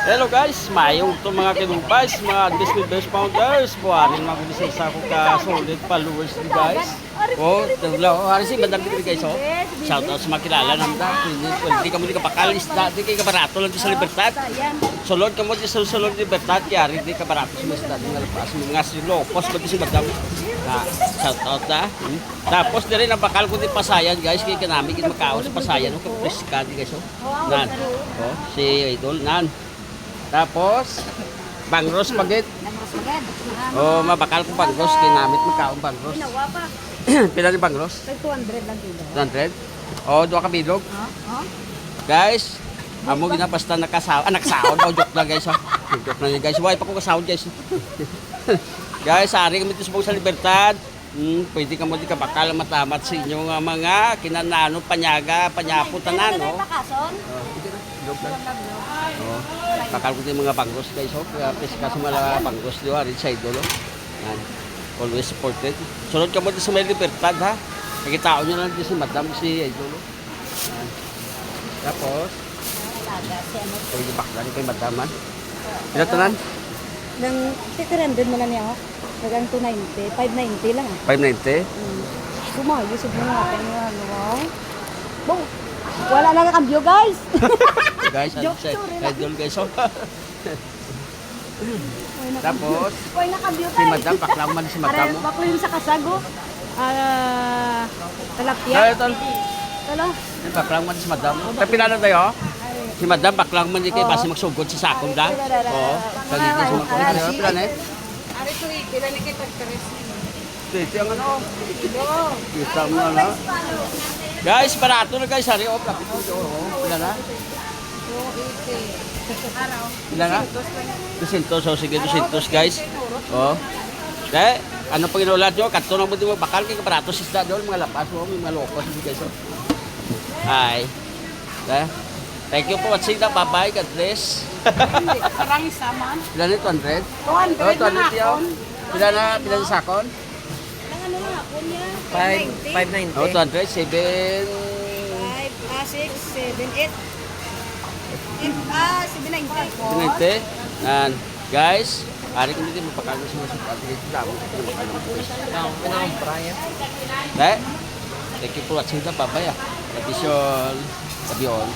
Hello guys, mayong ito mga kinumpais, mga Disney Best Founders. Buhanin mga kulisisa ko ka solid followers ni guys. Oh, taglaw. Hari si bandang dito guys, oh. Shout out sa mga kilala namin da. Hindi ka mo di ka pakalis da. Di ka barato lang sa Libertad. Sulod ka mo di sa sulod Libertad. Kaya di ka barato sa Libertad. Nga lapas. Mga silopos ba di si bandang. Shout out da. Tapos di rin ang bakal ko di Pasayan guys. Kaya kanami kin Macau sa Pasayan. Oh, kapres ka di guys, oh. Nan. Oh, si Idol. Nan. Tapos, bangros pagit. Oh, mabakal ko bangros. Kinamit magkaong bangros. Pila ni bangros? 200 lang kilo. 200? Oh, dua ka bilog. Guys, amo ginapasta nakasaw. Nakasaon. Oh, joke lang guys. Joke lang guys. Why pa ko kasaon guys. Guys, ari kami dito sa Libertad. Pwede ka mo di ka bakal matamat sa inyong mga kinanano, panyaga, panyaputan no. Joke lang. Oh, bakal ko din mga bangros guys, oh. Kaya peska sa mga bangros di wa rin sa idol, oh. Yan. Always supported. Sunod ka mo din sa may Libertad, ha. Nakitao nyo lang din si Madam, si idol, oh. Yan. Tapos, pwede bakla rin kay Madam, ha. Pinatunan? Nang 600 mo na niya, nagang 290, 590 lang. 590? Sumayos mo nga ating ano, bong, wala na kakambyo guys. Guys, idol guys, oh. Tapos, si Madam, baklang man si Madam. Baklo yung sa kasago. Talapia. Dahil ito, Talo. baklang man si Madam. Tapi pinala tayo, si Madam, baklang man di kayo basi magsugod sa sakong da. Oo, kagigil sa mga pila na eh. Ari to pila ni kay pagkares. Ito yung ano, kita mo na. Guys, barato na guys, hari, oh, kapit mo, oh, pila na. 280. Araw. Pila na? 200, so sige, 200 guys. Oh. Kaya, ano pang inulat nyo? Kato na mo di mo bakal kay barato sisda doon, mga lapas mo, mga lopos guys. Oh. Hi. Kaya, thank you for watching na. Bye-bye. God bless. Parang isaman. Pila na 200? 200 Oh, 200 yun. Pila na sakon? Ang ano na ako niya? 590. Oh, 200. 7... 6, 7, 8. 790. 790. Yan. Guys, hari ko dito mapakalo sa mga supat. Dito damo. Thank you for watching na. Bye-bye. Tradition. Sabi on.